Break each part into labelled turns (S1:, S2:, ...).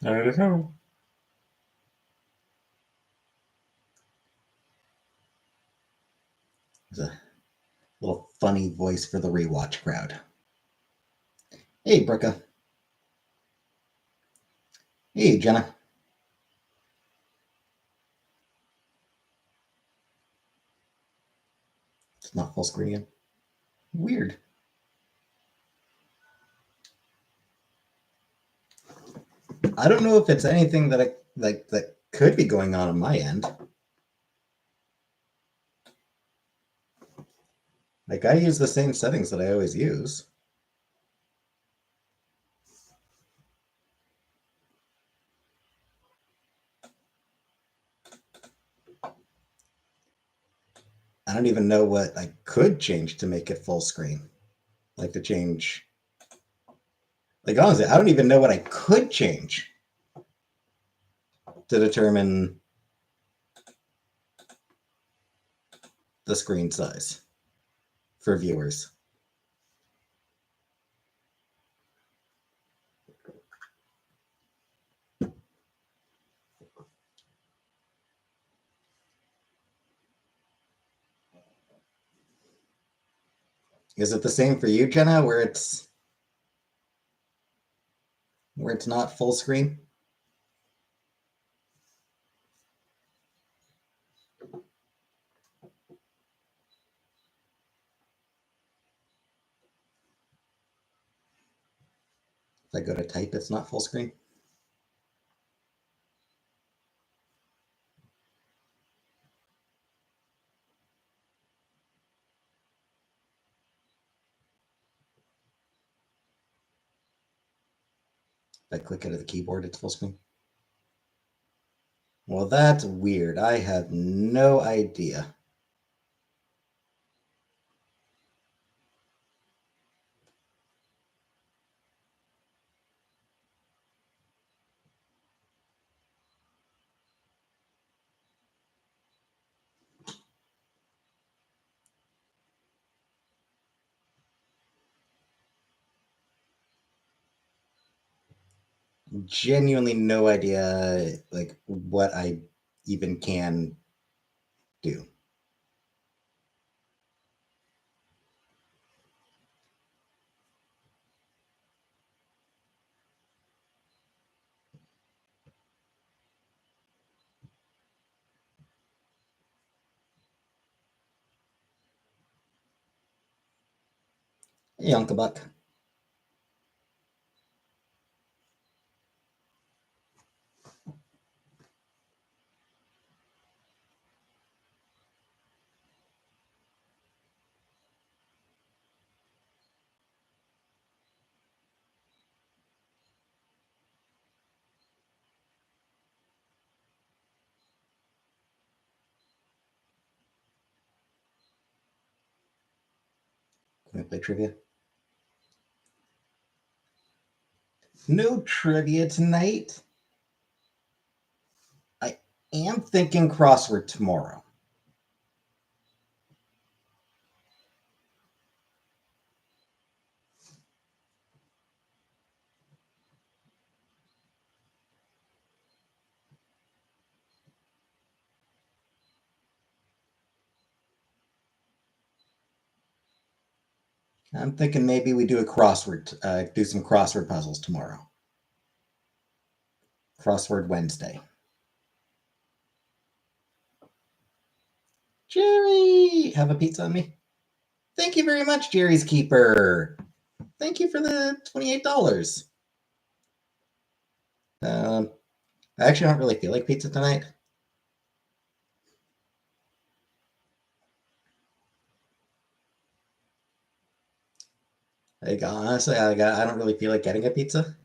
S1: I don't know.
S2: There's a little funny voice for the rewatch crowd. Hey, Brooka. Hey, Jenna. It's not full screen again. Weird. I don't know if it's anything that that could be going on my end. Like, I use the same settings that I always use. I don't even know what I could change to make it full screen. Like, to change. Like, honestly, I don't even know what I could change to determine the screen size for viewers. Is it the same for you, Jenna, where it's not full screen? If I go to type, it's not full screen. If I click it at the keyboard, it's full screen. Well, that's weird. I have no idea. Genuinely no idea, like, what I even can do. Hey, Uncle Buck. Can we play trivia? No trivia tonight. I am thinking crossword tomorrow. I'm thinking maybe we do a crossword, do some crossword puzzles tomorrow. Crossword Wednesday. Jerry, have a pizza on me? Thank you very much, Jerry's Keeper. Thank you for the $28. I actually don't really feel like pizza tonight. Like, honestly, I don't really feel like getting a pizza.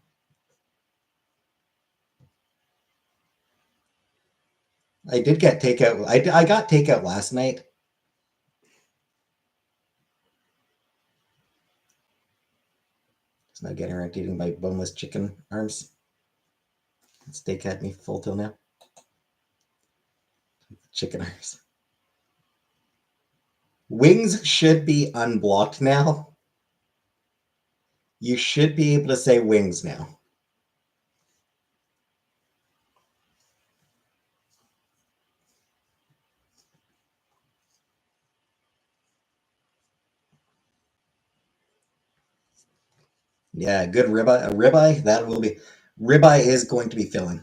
S2: I did get takeout. I got takeout last night. It's not getting around to eating my boneless chicken arms. Steak had me full till now. Chicken arms. Wings should be unblocked now. You should be able to say wings now. Yeah, good ribeye. A ribeye that will be. Ribeye is going to be filling.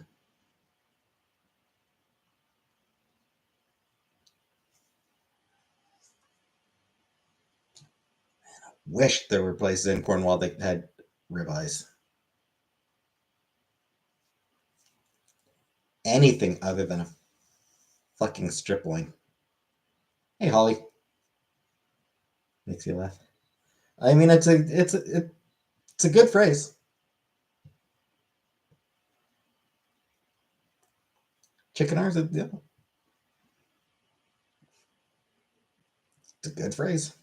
S2: Wish there were places in Cornwall that had ribeyes. Anything other than a fucking strip loin. Hey, Holly, makes you laugh. I mean, it's a good phrase. Chicken arms, yeah, it's a good phrase.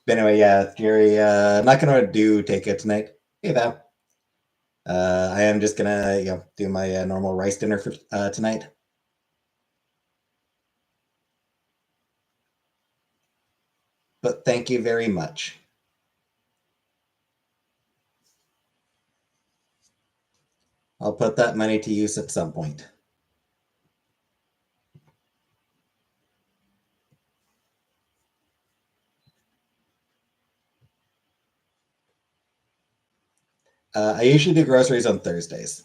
S2: But anyway, yeah, Jerry, not gonna do take it tonight. Hey, Val. I am just gonna, do my normal rice dinner for tonight. But thank you very much. I'll put that money to use at some point. I usually do groceries on Thursdays.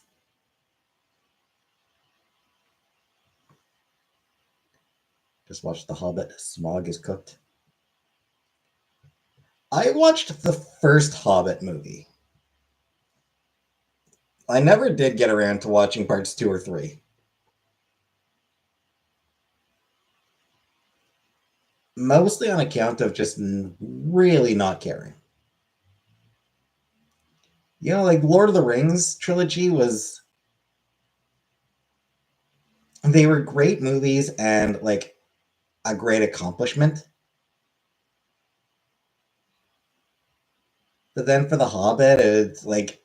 S2: Just watched The Hobbit. Smog is cooked. I watched the first Hobbit movie. I never did get around to watching parts 2 or 3. Mostly on account of just really not caring. Like Lord of the Rings trilogy was. They were great movies and like a great accomplishment. But then for The Hobbit, it's like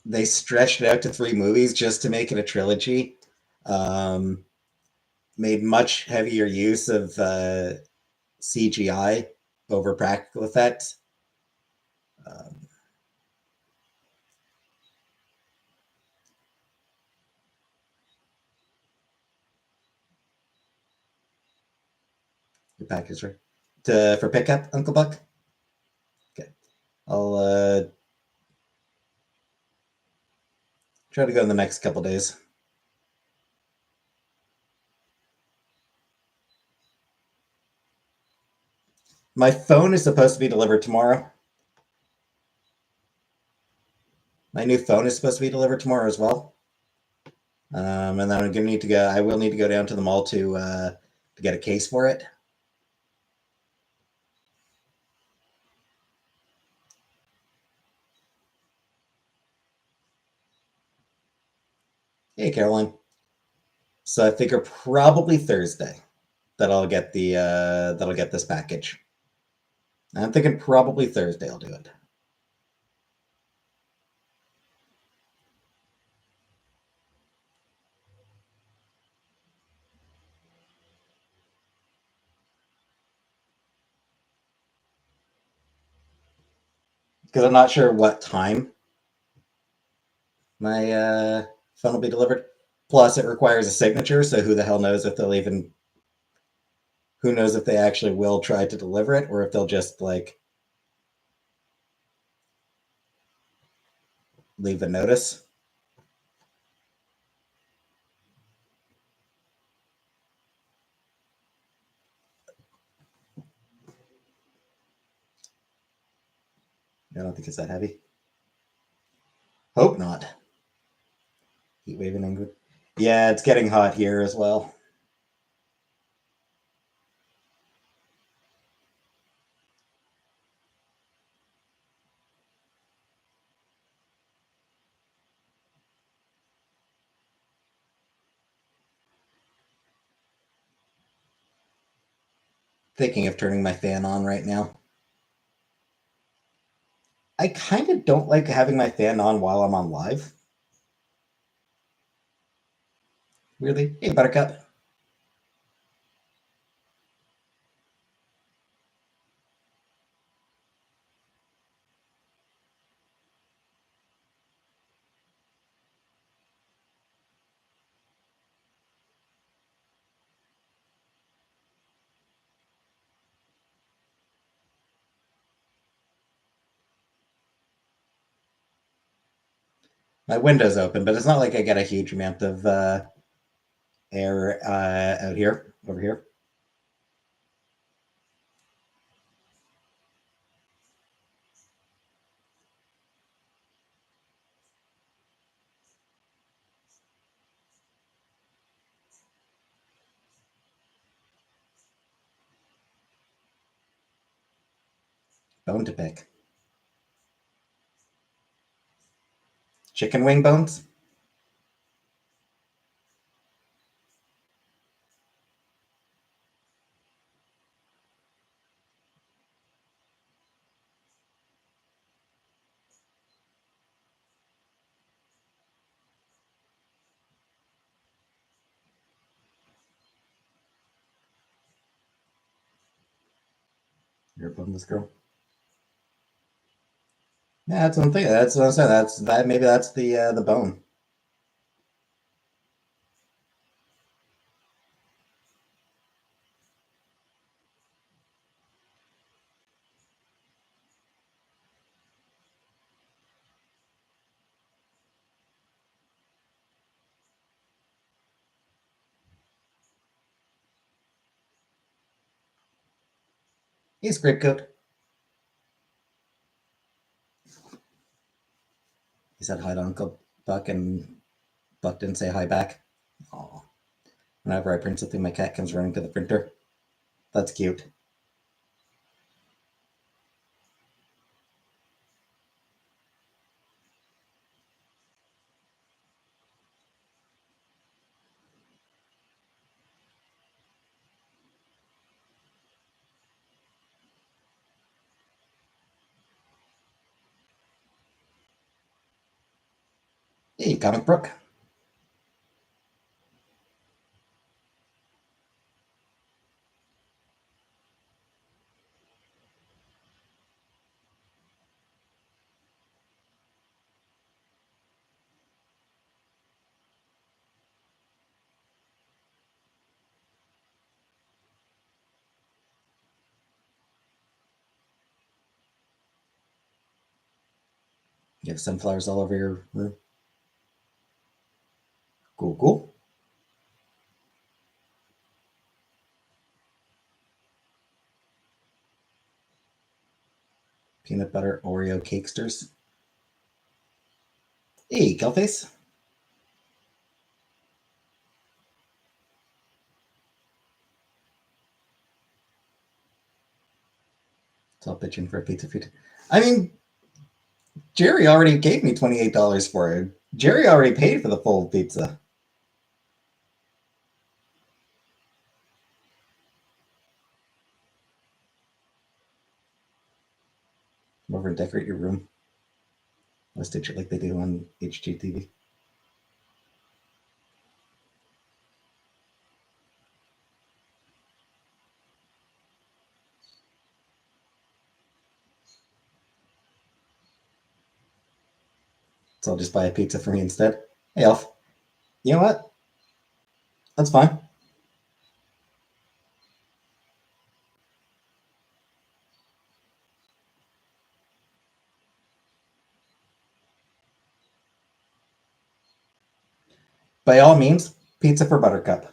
S2: they stretched it out to 3 movies just to make it a trilogy. Um, Made much heavier use of CGI over practical effects. Um, your package right for pickup, Uncle Buck. Okay, I'll try to go in the next couple days. My phone is supposed to be delivered tomorrow. My new phone is supposed to be delivered tomorrow as well. And then I'm gonna need to go. I will need to go down to the mall to get a case for it. Hey, Caroline. So I figure probably Thursday that'll get this package. I'm thinking probably Thursday I'll do it. Because I'm not sure what time my phone will be delivered. Plus, it requires a signature, so who the hell knows if they'll even. Who knows if they actually will try to deliver it or if they'll just like leave a notice. I don't think it's that heavy. Hope not. Heat wave in England. Yeah, it's getting hot here as well. Thinking of turning my fan on right now. I kind of don't like having my fan on while I'm on live. Really? Hey, Buttercup. My window's open, but it's not like I get a huge amount of air out here, over here. Bone to pick. Chicken wing bones? You're a boneless girl. Yeah, that's one thing. That's what I'm saying. That's that. Maybe that's the bone. He's great coat. He said hi to Uncle Buck, and Buck didn't say hi back. Aw. Whenever I print something, my cat comes running to the printer. That's cute. Hey, comic book. You have sunflowers all over your room. Cool, cool. Peanut butter Oreo cakesters. Hey, Kelface. So I'll pitch in for a pizza food. I mean, Jerry already gave me $28 for it. Jerry already paid for the full pizza. Come over and decorate your room. I'll stitch it like they do on HGTV. So I'll just buy a pizza for me instead. Hey, Elf. You know what? That's fine. By all means, pizza for Buttercup.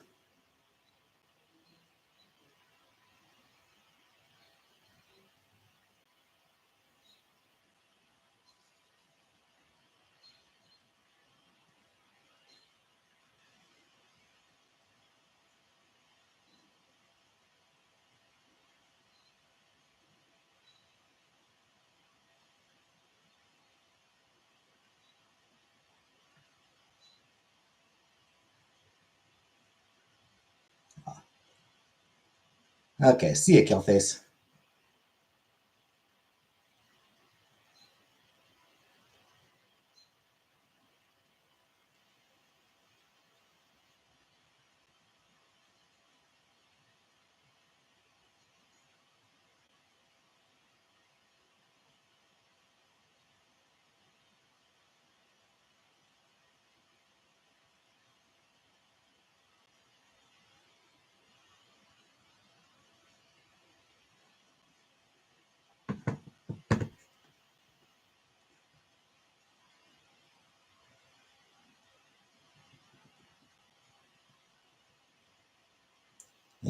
S2: Okay, see ya, Killface.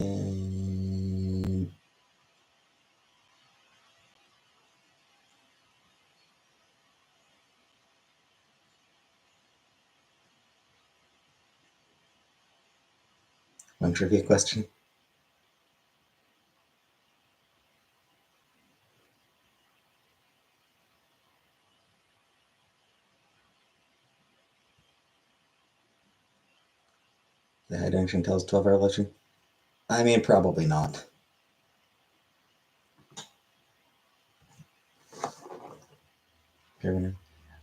S2: And one trivia question. The high junction tells 12-hour legend. I mean, probably not.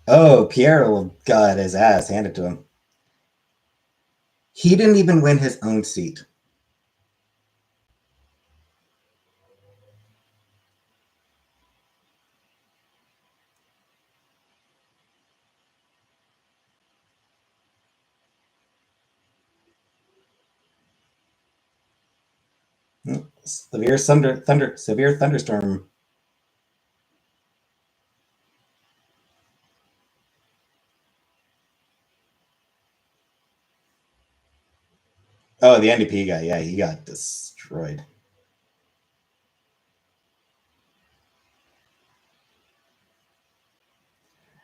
S2: Oh, Pierre got his ass handed to him. He didn't even win his own seat. Severe thunderstorm. Oh, the NDP guy. Yeah, he got destroyed.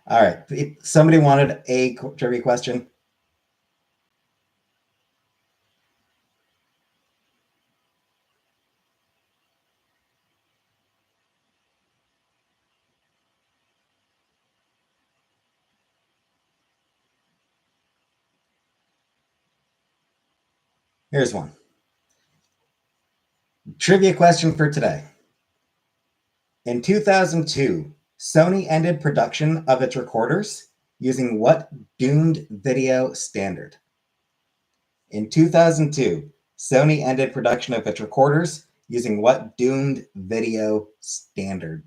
S2: All right. Somebody wanted a trivia question. Here's one. Trivia question for today. In 2002, Sony ended production of its recorders using what doomed video standard? In 2002, Sony ended production of its recorders using what doomed video standard?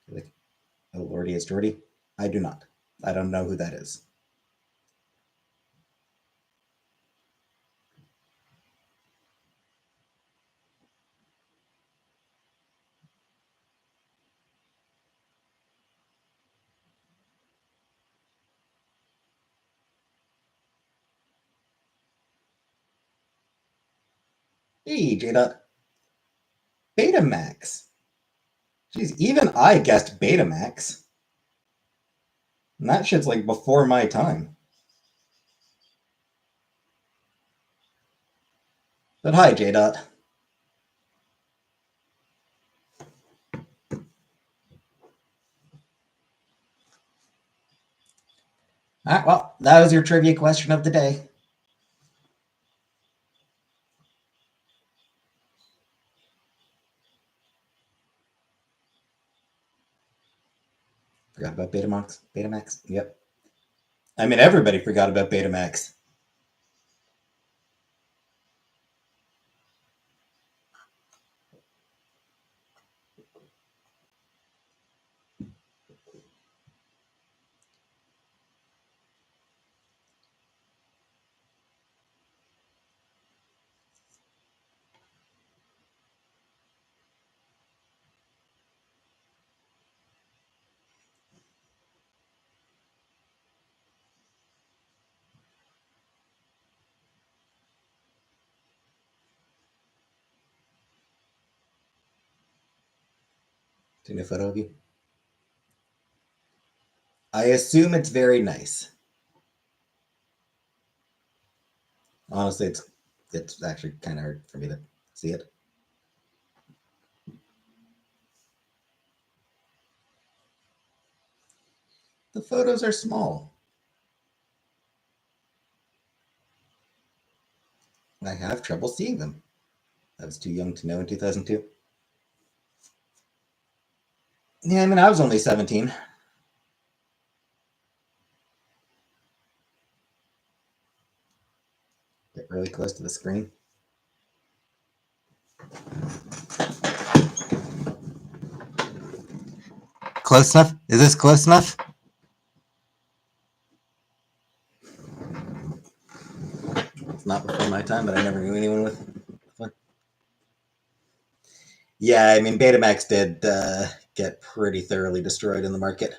S2: Like, oh, Lordy, is Jordy? I do not. I don't know who that is. Hey, Jada. Betamax. Jeez, even I guessed Betamax. And that shit's like before my time. But hi, J-Dot. All right, well, that was your trivia question of the day. Forgot about Betamax. Betamax. Yep. I mean, everybody forgot about Betamax. Taking a photo of you. I assume it's very nice. Honestly, it's actually kind of hard for me to see it. The photos are small. I have trouble seeing them. I was too young to know in 2002. Yeah, I mean, I was only 17. Get really close to the screen. Close enough? Is this close enough? It's not before my time, but I never knew anyone with one. Yeah, I mean, Betamax did get pretty thoroughly destroyed in the market.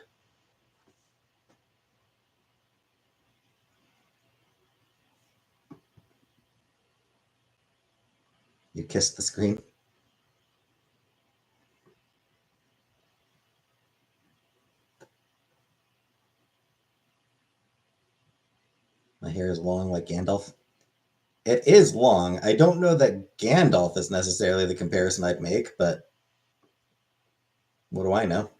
S2: You kissed the screen. My hair is long like Gandalf. It is long. I don't know that Gandalf is necessarily the comparison I'd make, but what do I know?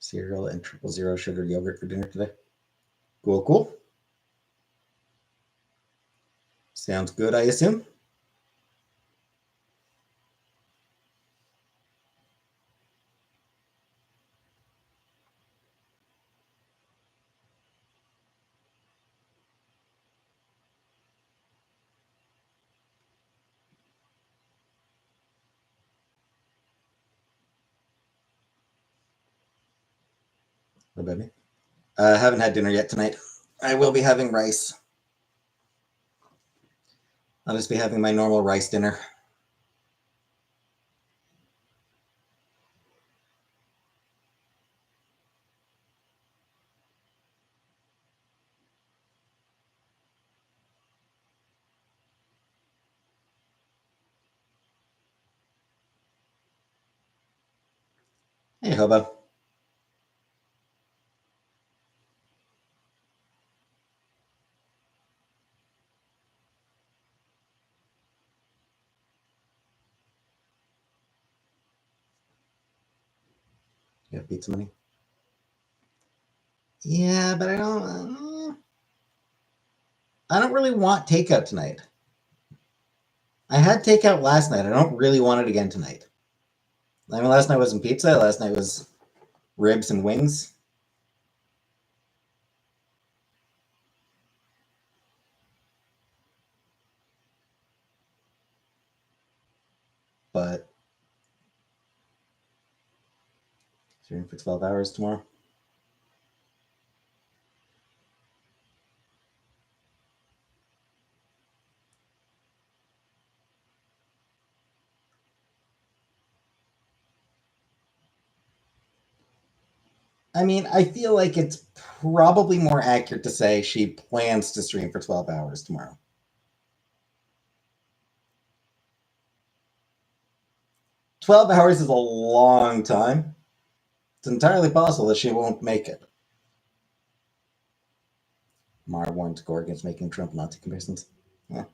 S2: Cereal and 000 sugar yogurt for dinner today. Cool, cool. Sounds good, I assume. What about me? I haven't had dinner yet tonight. I will be having rice. I'll just be having my normal rice dinner. Hey, Hobo. You have pizza money? Yeah, but I don't really want takeout tonight. I had takeout last night. I don't really want it again tonight. I mean, last night wasn't pizza. Last night was ribs and wings. But streaming for 12 hours tomorrow. I mean, I feel like it's probably more accurate to say she plans to stream for 12 hours tomorrow. 12 hours is a long time. It's entirely possible that she won't make it. Mara warned to go against making Trump Nazi comparisons. Yeah.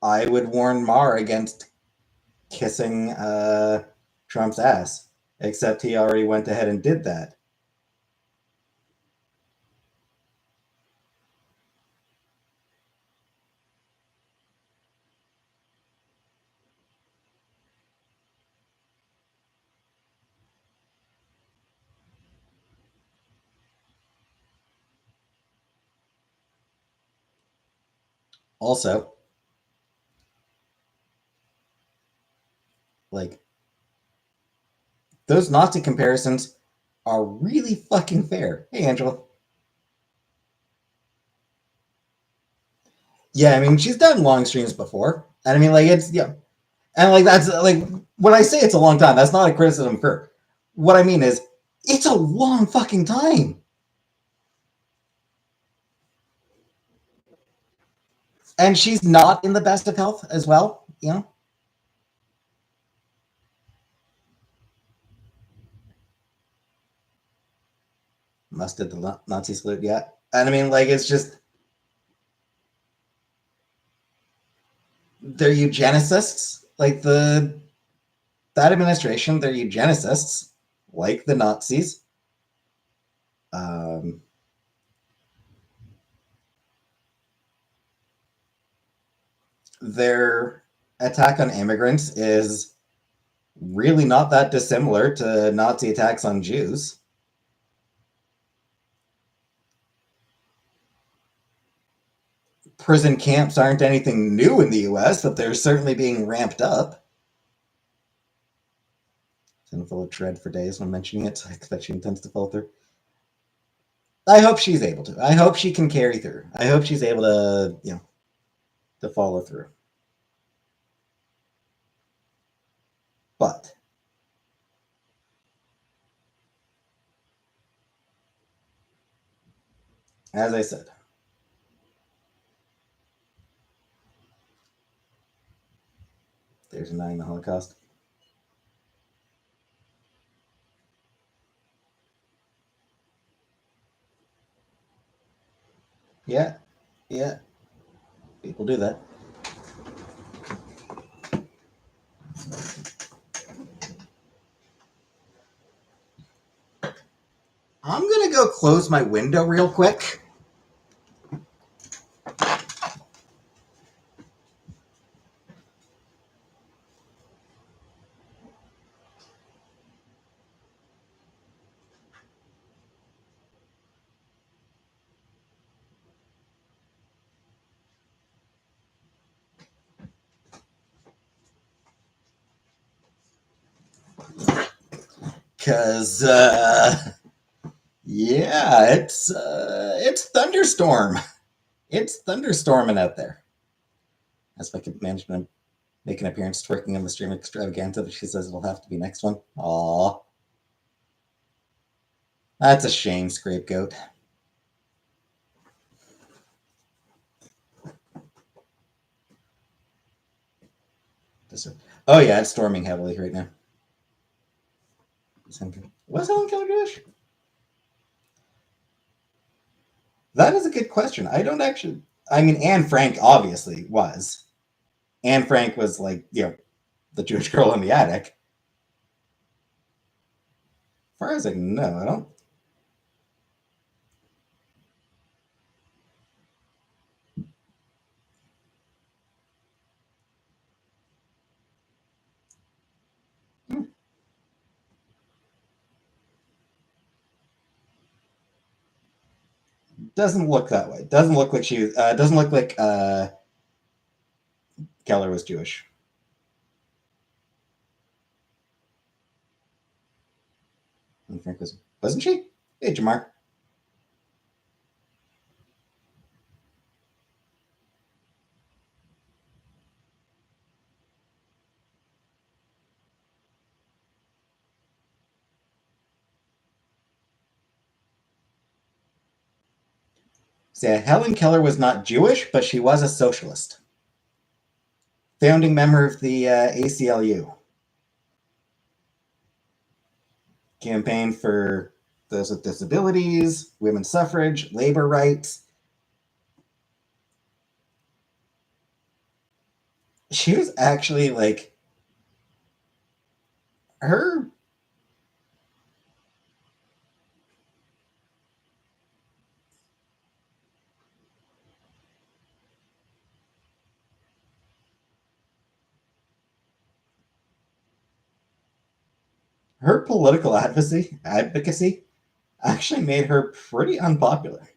S2: I would warn Mar against kissing Trump's ass, except he already went ahead and did that. Also, like, those Nazi comparisons are really fucking fair. Hey, Angela. Yeah, I mean, she's done long streams before. And I mean, like, it's, yeah. And, like, that's, like, when I say it's a long time, that's not a criticism of her. What I mean is, it's a long fucking time. And she's not in the best of health as well, you know? Must did the Nazi salute yet. And I mean, like, it's just, they're eugenicists. Like, that administration, they're eugenicists, like the Nazis. Their attack on immigrants is really not that dissimilar to Nazi attacks on Jews. prison camps aren't anything new in the US, but they're certainly being ramped up. I'm full of dread for days when mentioning it, so I expect she intends to follow through. I hope she's able to. I hope she can carry through. I hope she's able to, to follow through. But as I said, there's denying the Holocaust. Yeah, yeah, people do that. I'm gonna go close my window real quick. Cause yeah, it's thunderstorm. It's thunderstorming out there. As if I could manage to make an appearance twerking on the stream extravaganza, but she says it'll have to be next one. Aw. That's a shame, scapegoat. Oh yeah, it's storming heavily right now. Was Helen Keller Jewish? That is a good question. I don't actually. I mean, Anne Frank obviously was. Anne Frank was like, the Jewish girl in the attic. As far as I know, I don't. Doesn't look that way. Doesn't look like she. Doesn't look like Keller was Jewish. Anne Frank wasn't she? Hey, Jamar. So, yeah, Helen Keller was not Jewish, but she was a socialist. Founding member of the ACLU. Campaigned for those with disabilities, women's suffrage, labor rights. She was actually like her her political advocacy actually made her pretty unpopular.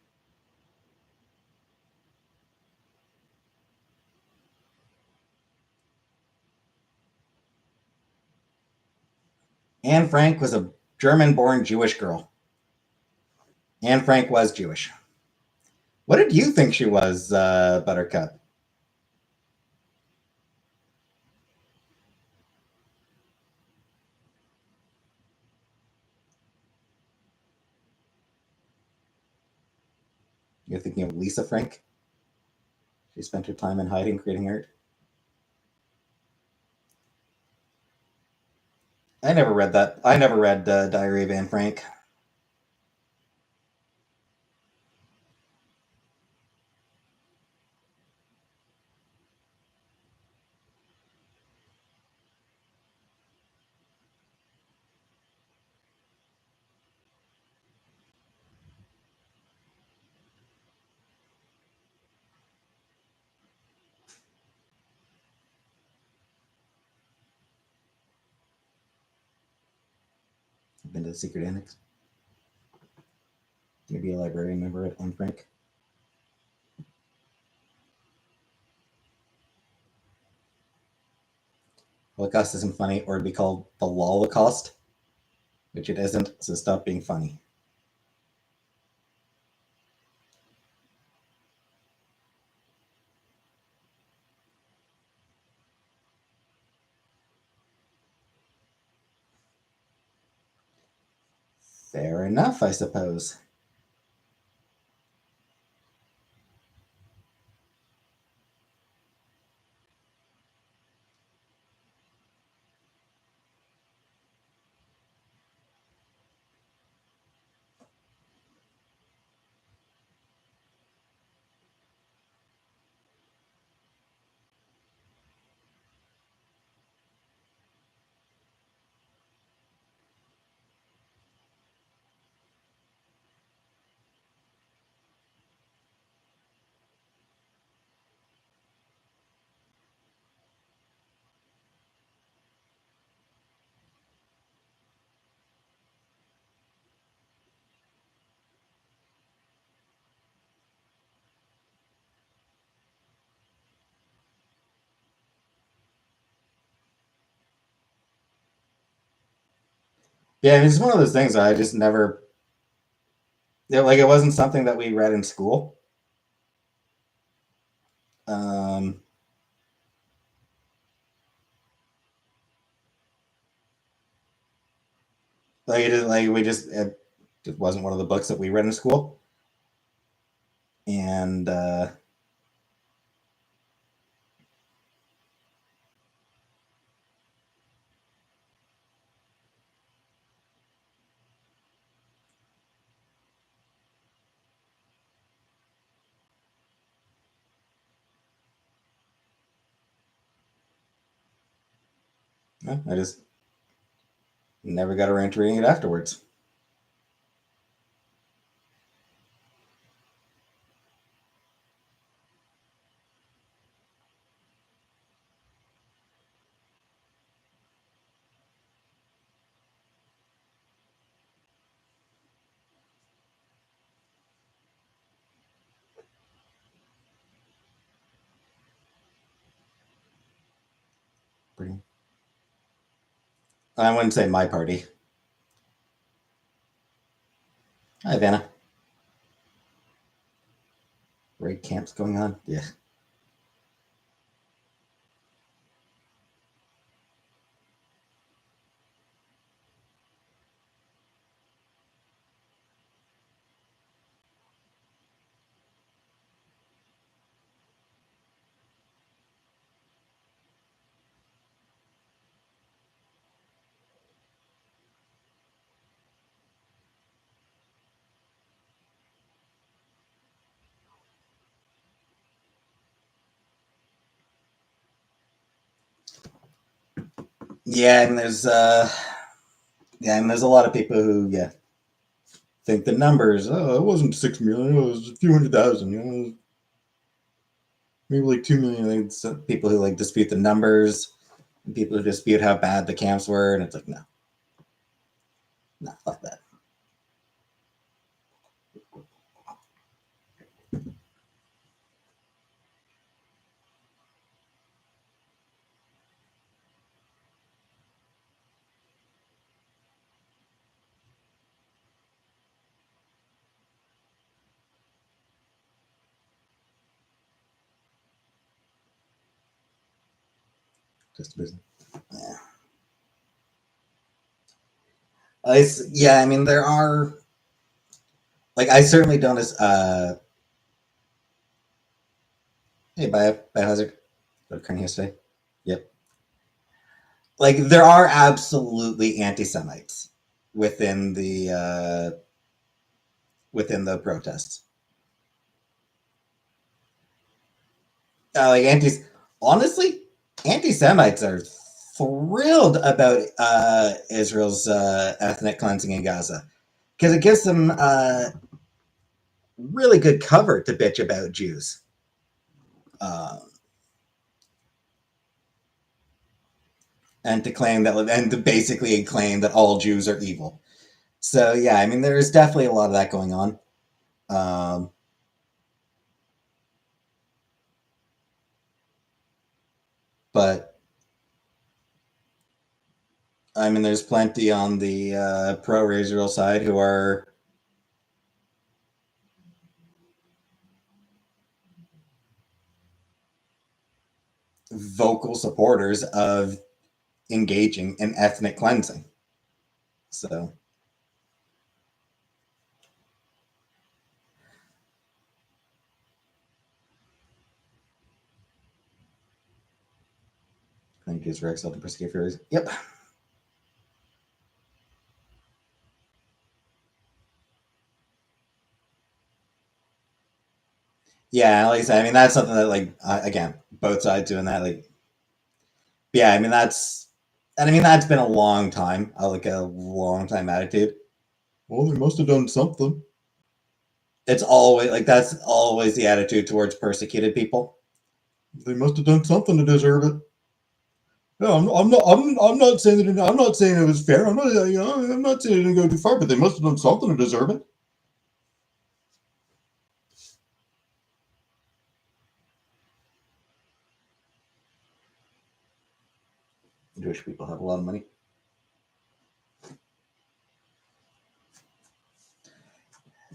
S2: Anne Frank was a German-born Jewish girl. Anne Frank was Jewish. What did you think she was, Buttercup? You're thinking of Lisa Frank? She spent her time in hiding creating art. I never read that. I never read Diary of Anne Frank. I've been to the Secret Annex. Maybe a librarian member at Anne Frank. Holocaust isn't funny, or it'd be called the Lolocaust, which it isn't, so stop being funny. Fair enough, I suppose. Yeah, it's one of those things I just never, like, it wasn't something that we read in school. Um, like, it wasn't one of the books that we read in school. And, I just never got around to reading it afterwards. Pretty, I wouldn't say my party. Hi, Vanna. Raid camps going on? Yeah. Yeah, and there's a lot of people who, yeah, think the numbers, oh, it wasn't 6 million, it was a few hundred thousand, maybe like 2 million. Like, some people who like dispute the numbers, and people who dispute how bad the camps were, and it's like, no, no, fuck that. Just business. Yeah. Yeah, I mean, there are, like, I certainly don't as, hey, biohazard, occurring yesterday. Yep. Like, there are absolutely anti-Semites within the protests. Like, honestly, anti-Semites are thrilled about Israel's ethnic cleansing in Gaza because it gives them really good cover to bitch about Jews, uh, and to claim that, and to basically claim that all Jews are evil. So yeah, I mean, there is definitely a lot of that going on. Um, but I mean, there's plenty on the pro-Israel side who are vocal supporters of engaging in ethnic cleansing. So thank you, Rex. I'll persecute Furies. Yep. Yeah, like I said, I mean that's something that like again, both sides doing that. Like, yeah, I mean that's been a long time, like a long time attitude. Well, they must have done something. It's always like that's always the attitude towards persecuted people. They must have done something to deserve it. No, I'm not saying that. I'm not saying it was fair. I'm not saying it didn't go too far, but they must have done something to deserve it. Jewish people have a lot of money.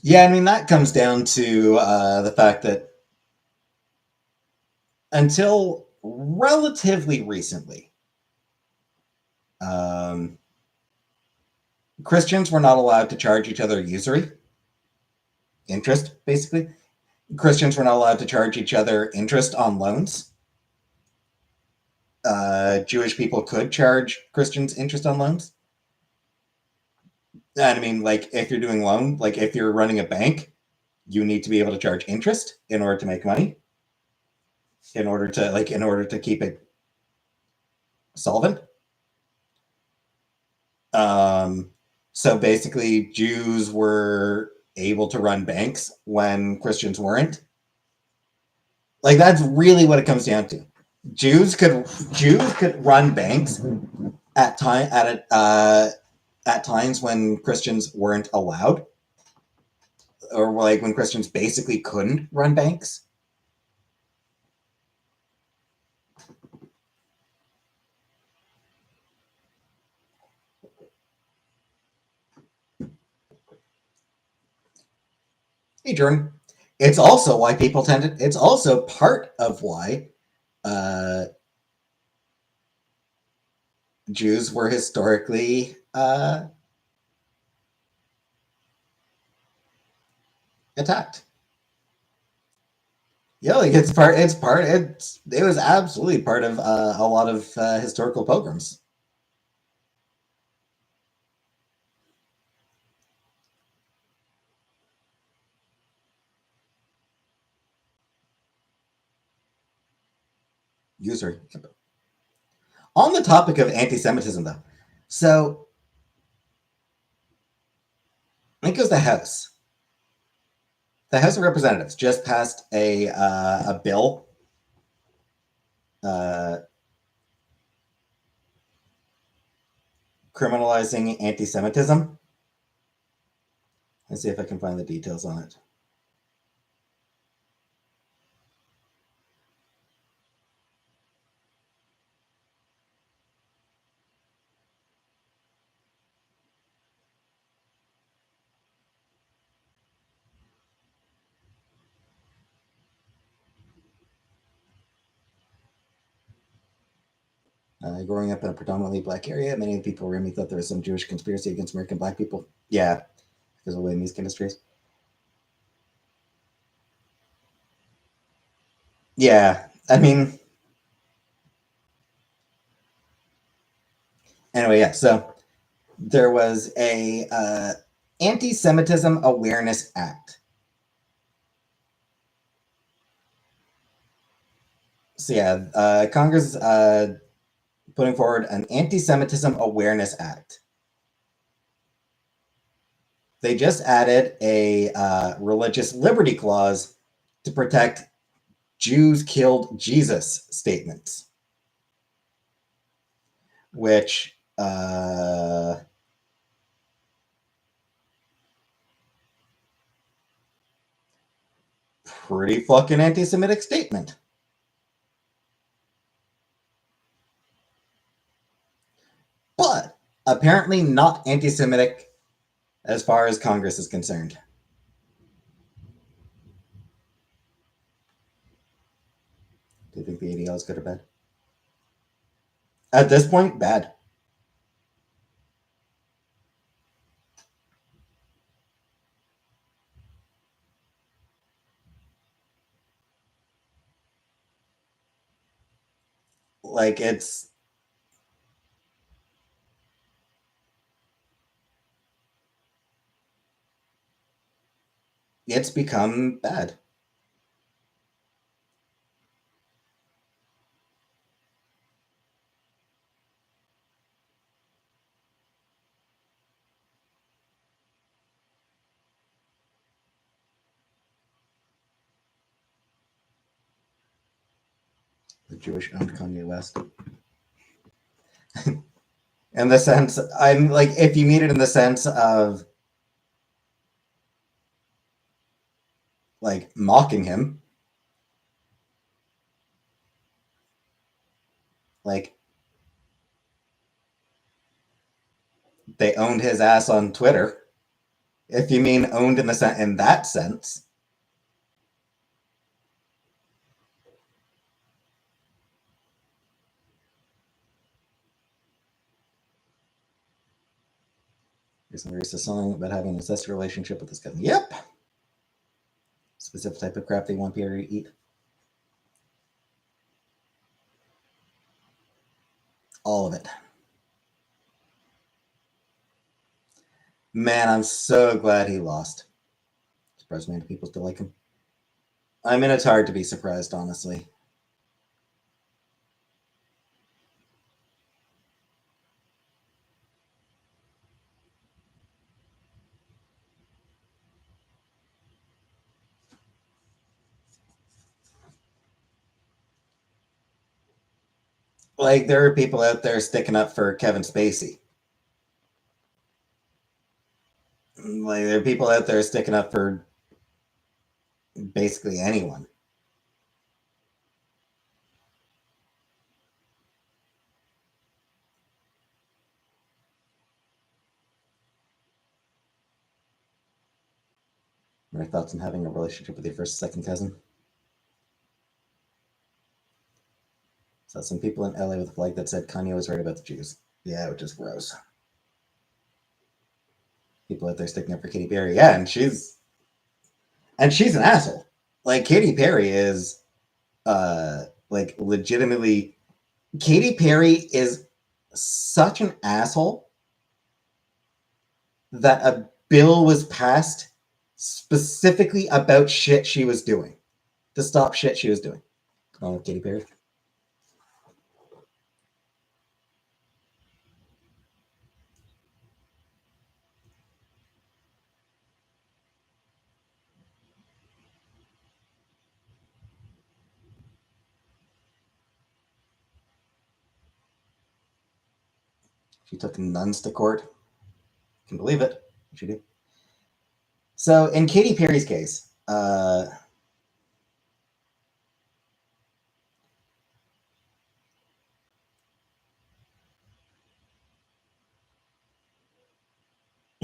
S2: Yeah, I mean that comes down to the fact that until relatively recently, um, Christians were not allowed to charge each other usury interest. Basically, Christians were not allowed to charge each other interest on loans. Jewish people could charge Christians interest on loans. And I mean, like if you're doing loan, like if you're running a bank, you need to be able to charge interest in order to make money, in order to keep it solvent. Um, so basically, Jews were able to run banks when Christians weren't. Like that's really what it comes down to. Jews could run banks at times when Christians weren't allowed, or like when Christians basically couldn't run banks. Hey, Jordan. It's also why people tended. It's also part of why uh, Jews were historically attacked. Yeah, like it was absolutely part of a lot of historical pogroms. Usury. On the topic of anti-Semitism, though, so I think it was the House of Representatives just passed a bill uh, criminalizing anti-Semitism. Let's see if I can find the details on it. Growing up in a predominantly black area, many people around me thought there was some Jewish conspiracy against American black people. Yeah, because of the way music industry is. Yeah, I mean, anyway, yeah. So there was a Anti-Semitism Awareness Act. So yeah, Congress putting forward an Anti-Semitism Awareness Act. They just added a religious liberty clause to protect Jews killed Jesus statements, which pretty fucking anti-Semitic statement. But Apparently not anti-Semitic as far as Congress is concerned. Do you think the ADL is good or bad? At this point, bad. Like it's become bad. The Jewish owned Kanye West. In the sense, I'm like, if you mean it in the sense of like mocking him, like they owned his ass on Twitter. If you mean owned in that sense, recently released a song about having an incestuous relationship with his cousin. Yep. Specific type of crap they want Pierre to eat. All of it. Man, I'm so glad he lost. Surprised many people still like him. I mean, it's hard to be surprised, honestly. Like, there are people out there sticking up for Kevin Spacey. Like, there are people out there sticking up for basically anyone. What are your thoughts on having a relationship with your first or second cousin? Saw some people in LA with a flag that said Kanye was right about the Jews. Yeah, which is gross. People out there sticking up for Katy Perry. Yeah, and she's an asshole. Like Katy Perry is like legitimately Katy Perry is such an asshole that a bill was passed specifically about shit she was doing to stop shit she was doing. Along with Katy Perry. She took nuns to court. Can believe it. She did. So in Katy Perry's case,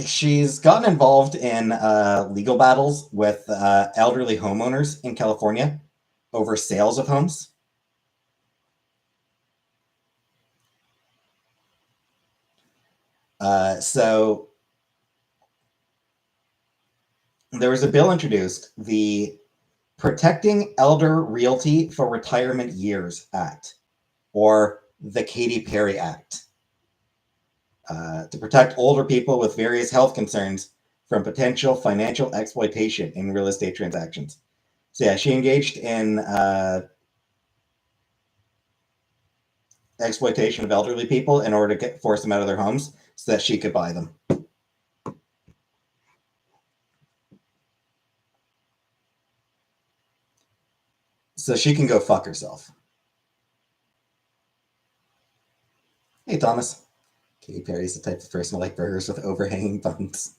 S2: she's gotten involved in legal battles with elderly homeowners in California over sales of homes. So there was a bill introduced, the Protecting Elder Realty for Retirement Years Act, or the Katy Perry Act, to protect older people with various health concerns from potential financial exploitation in real estate transactions. So yeah, she engaged in exploitation of elderly people in order to force them out of their homes so that she could buy them. So she can go fuck herself. Hey, Thomas. Katy Perry's the type of person to like burgers with overhanging buns.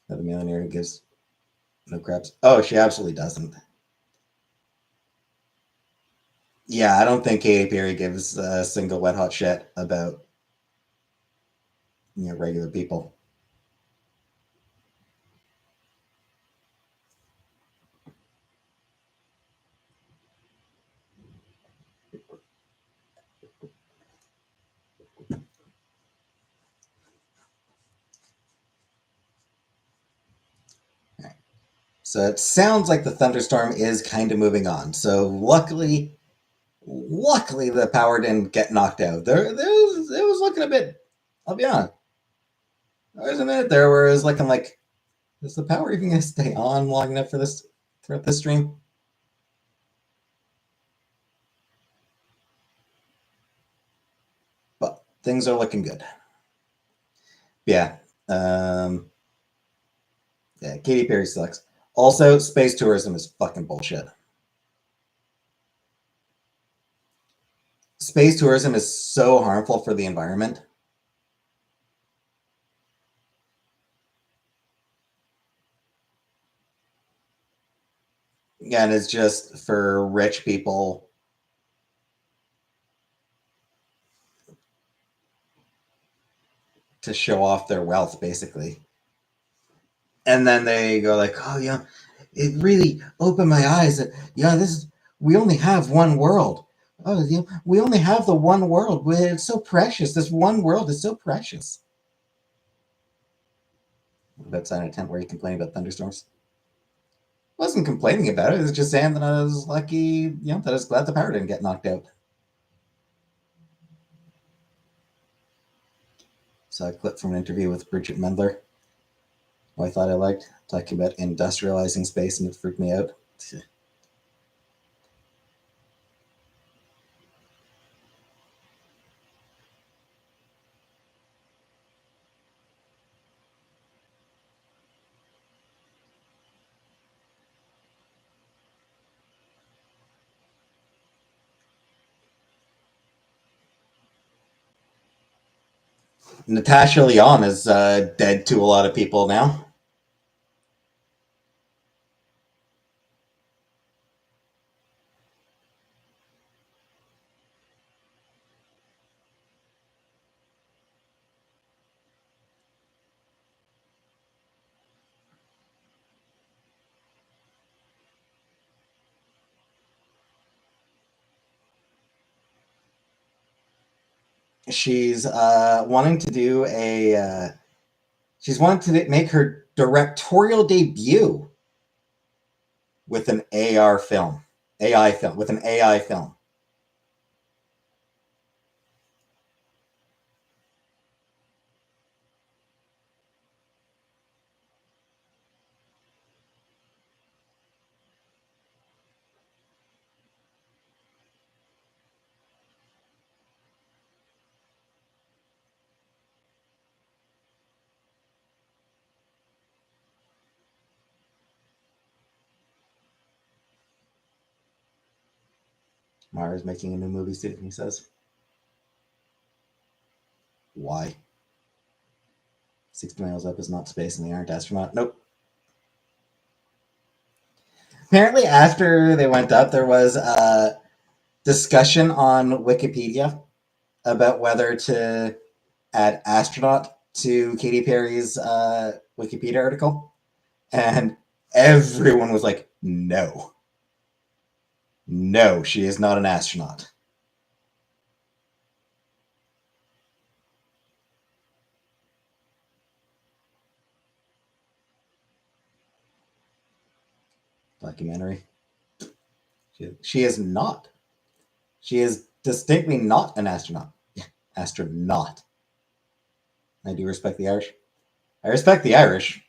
S2: Not a millionaire who gives No crabs. Oh, she absolutely doesn't. Yeah, I don't think Katy Perry gives a single wet hot shit about regular people. So it sounds like the thunderstorm is kind of moving on. So luckily the power didn't get knocked out. It was looking a bit. I'll be honest. There was a minute there where it was looking like, is the power even going to stay on long enough for this throughout this stream? But things are looking good. Yeah. Um, yeah. Katy Perry sucks. Also, space tourism is fucking bullshit. Space tourism is so harmful for the environment. Yeah, and it's just for rich people to show off their wealth, basically. And then they go like, "Oh yeah, it really opened my eyes. That yeah, this is we only have one world. Oh, yeah, we only have the one world. It's so precious. This one world is so precious." That's an attempt where you complain about thunderstorms. I wasn't complaining about it. I was just saying that I was lucky, that I was glad the power didn't get knocked out. So a clip from an interview with Bridget Mendler, who I thought I liked, talking about industrializing space, and it freaked me out. Natasha Lyonne is dead to a lot of people now. She's wanting to do a. She's wanting to make her directorial debut with an AR film, AI film, with an AI film. Mara's making a new movie soon, he says. Why? 60 miles up is not space and they aren't astronaut. Nope. Apparently, after they went up, there was a discussion on Wikipedia about whether to add astronaut to Katy Perry's Wikipedia article. And everyone was like, no, no, she is not an astronaut. Documentary. She is not. She is distinctly not an astronaut. Astronaut. I do respect the Irish. I respect the Irish.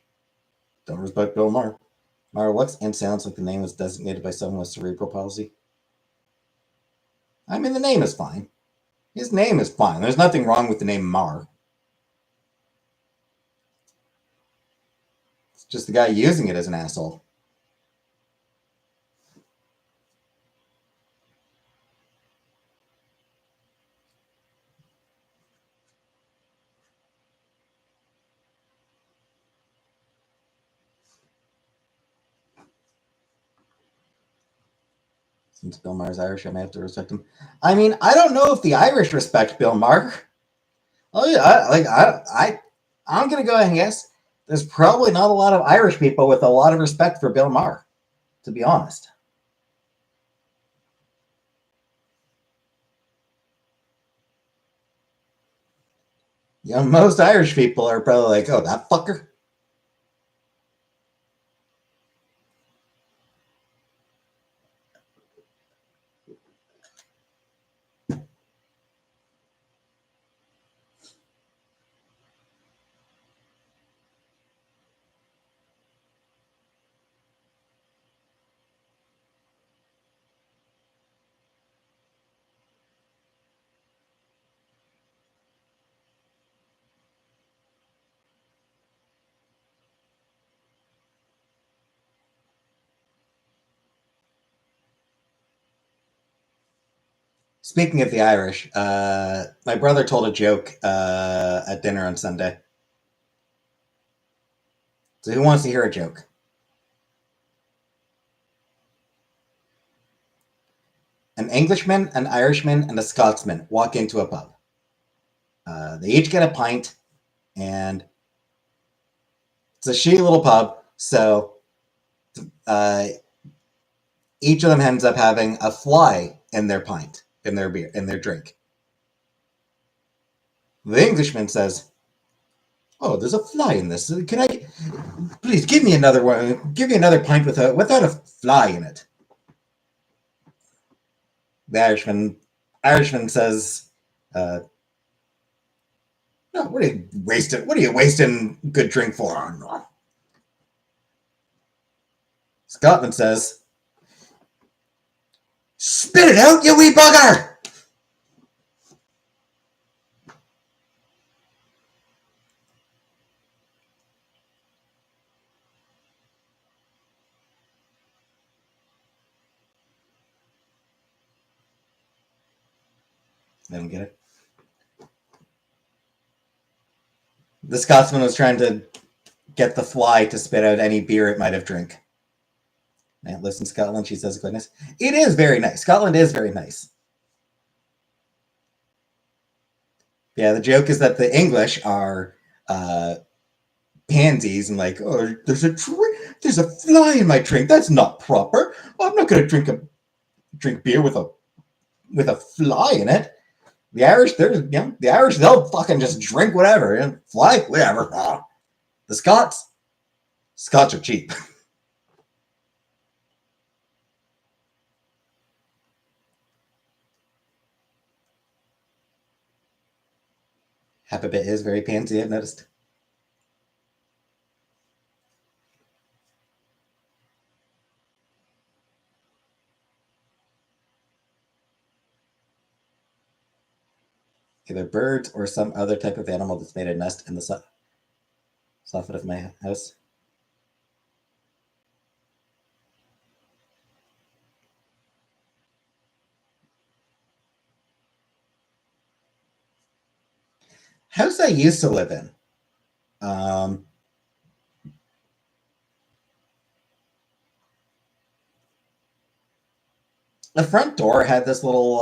S2: Don't respect Bill Maher. Maher looks and sounds like the name was designated by someone with cerebral palsy. I mean, the name is fine. His name is fine. There's nothing wrong with the name Maher. It's just the guy using it as an asshole. Since Bill Maher's Irish, I may have to respect him. I mean, I don't know if the Irish respect Bill Maher. Oh yeah, I'm gonna go ahead and guess there's probably not a lot of Irish people with a lot of respect for Bill Maher, to be honest. You know, most Irish people are probably like, "Oh, that fucker." Speaking of the Irish, my brother told a joke at dinner on Sunday. So who wants to hear a joke? An Englishman, an Irishman, and a Scotsman walk into a pub. They each get a pint, and it's a shitty little pub. So uh, each of them ends up having a fly in their pint, in their beer, in their drink. The Englishman says, "Oh, there's a fly in this. Can I please give me another one? Give me another pint without a fly in it." The Irishman says, "No, what are you wasting? What are you wasting good drink for?" Scotland says, "Spit it out, you wee bugger!" I don't get it. The Scotsman was trying to get the fly to spit out any beer it might have drank. Man, listen, Scotland, she says, quite nice. It is very nice. Scotland is very nice. Yeah, the joke is that the English are pansies and like, oh, there's a fly in my drink. That's not proper. Well, I'm not going to drink beer with a fly in it. The Irish, the Irish, they'll fucking just drink whatever. Fly, whatever. The Scots are cheap. Half a bit is very pansy, I've noticed. Either birds or some other type of animal that's made a nest in the soffit of my house. House I used to live in. Um, the front door had this little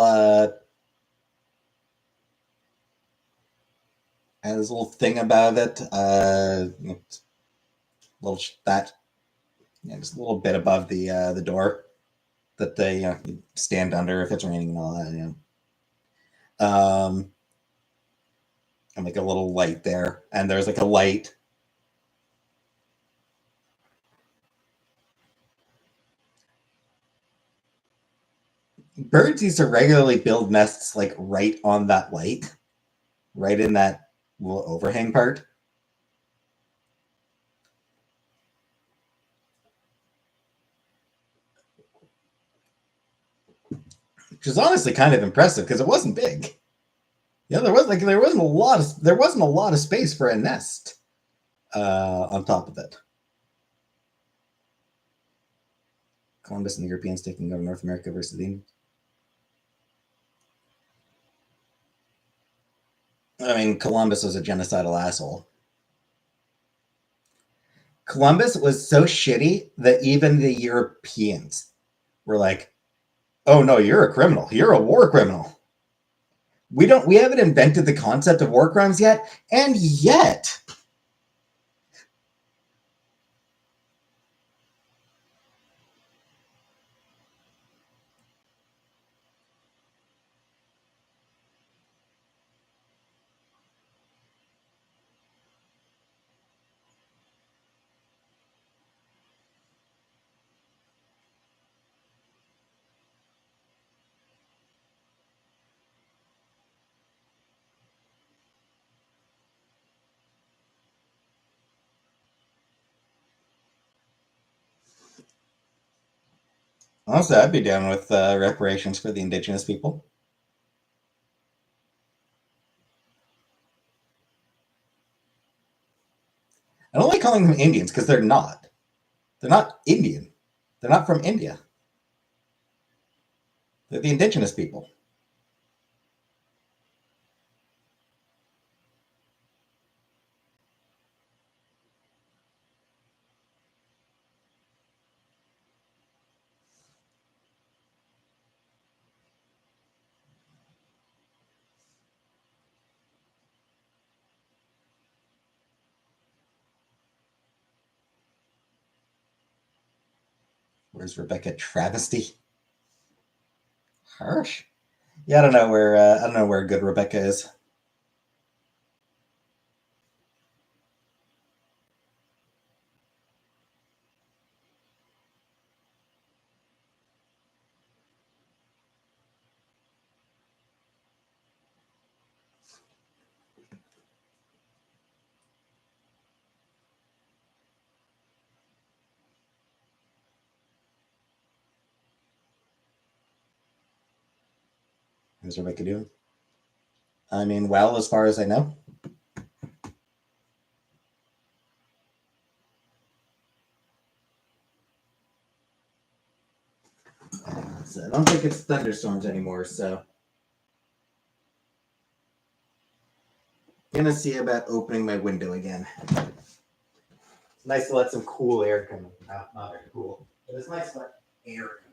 S2: thing about it. Little that just a little bit above the door that they you stand under if it's raining and all that. And like a little light there, and there's like a light. Birds used to regularly build nests like right on that light, right in that little overhang part. Which is honestly kind of impressive because it wasn't big. There wasn't a lot of space for a nest on top of it. Columbus and the Europeans taking over North America versus the Indians. I mean, Columbus was a genocidal asshole. Columbus was so shitty that even the Europeans were like, Oh no, you're a criminal. You're a war criminal. We haven't invented the concept of war crimes yet, and yet. Also, I'd be down with reparations for the indigenous people. I don't like calling them Indians because they're not. They're not Indian. They're not from India. They're the indigenous people. Where's Rebecca? Travesty. Harsh. Yeah, I don't know where good Rebecca is. How's Rebecca doing? I mean, well, as far as I know. So I don't think it's thunderstorms anymore, so I'm gonna see about opening my window again. It's nice to let some cool air come in. Not very cool, but it's nice to let air come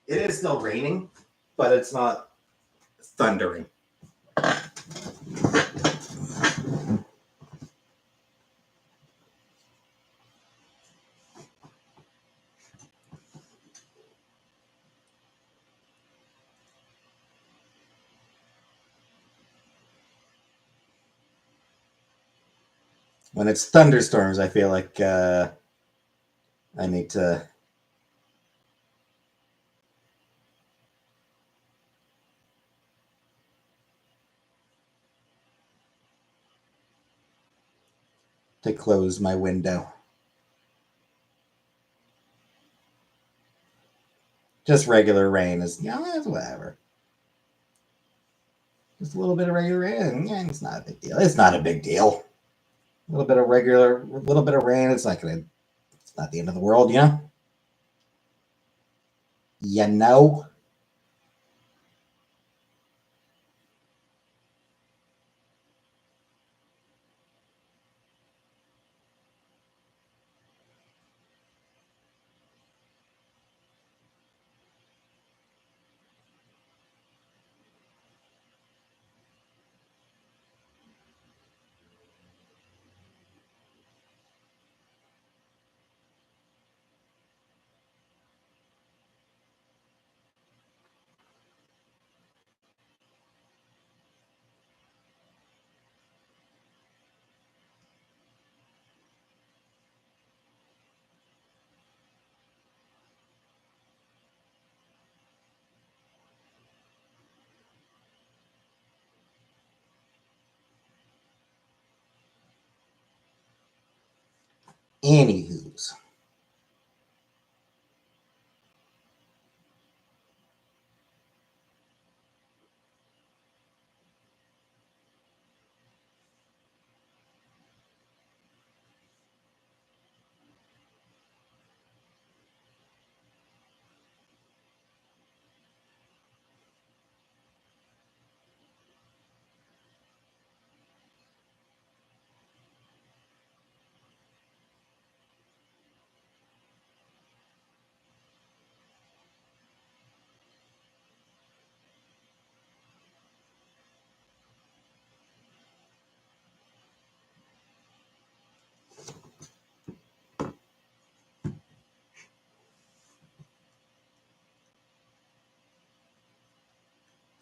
S2: in. It is still raining, but it's not thundering. When it's thunderstorms, I feel like I need to close my window. Just regular rain is, it's whatever. Just a little bit of regular rain, yeah, it's not a big deal. It's not a big deal. A little bit of rain. It's not the end of the world, you know. You know. Anywho's.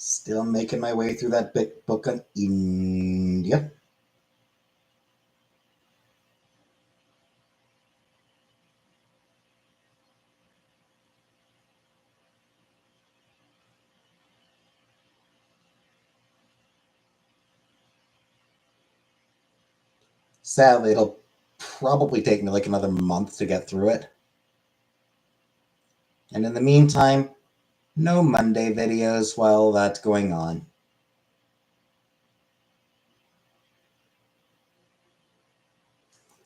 S2: Still making my way through that big book on India. Sadly, it'll probably take me like another month to get through it. And in the meantime, no Monday videos while that's going on.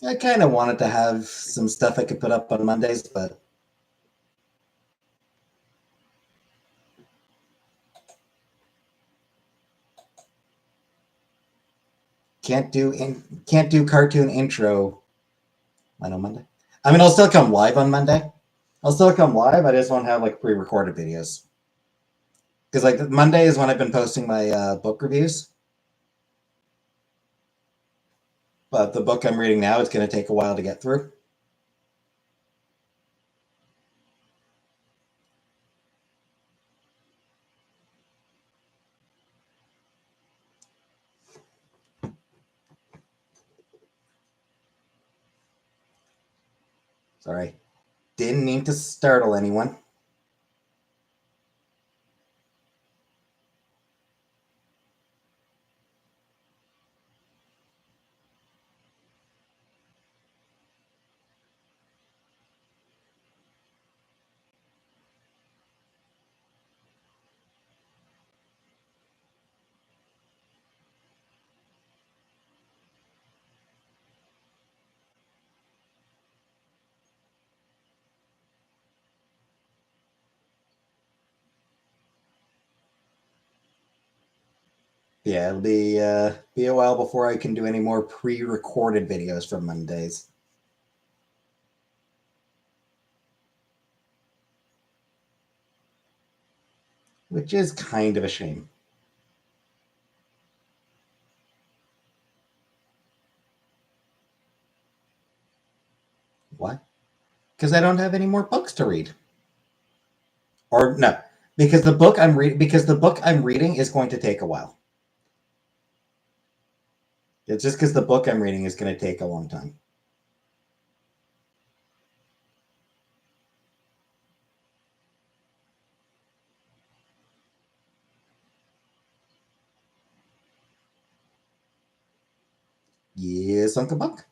S2: I kind of wanted to have some stuff I could put up on Mondays, but can't do cartoon intro on Monday. I mean, I'll still come live on Monday. I'll still come live. I just won't have like pre-recorded videos because like Monday is when I've been posting my book reviews. But the book I'm reading now, it's going to take a while to get through. Sorry. Didn't mean to startle anyone. Yeah, it'll be a while before I can do any more pre-recorded videos for Mondays. Which is kind of a shame. Why? Because I don't have any more books to read. Or no, because the book I'm reading is going to take a while. It's just because the book I'm reading is going to take a long time. Yes, Uncle Buck.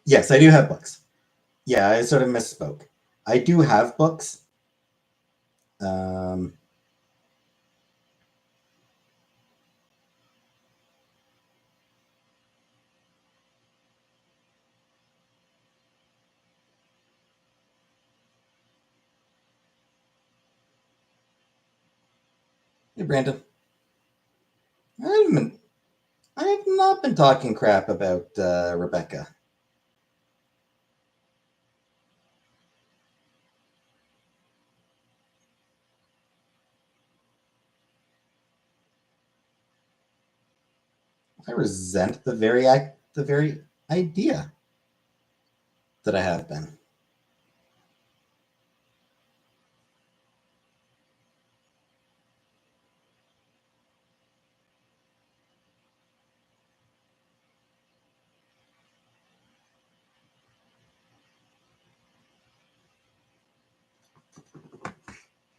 S2: Yes, I do have books. Yeah, I sort of misspoke. I do have books. Um, hey, Brandon. I have not been talking crap about Rebecca. I resent the very idea that I have been.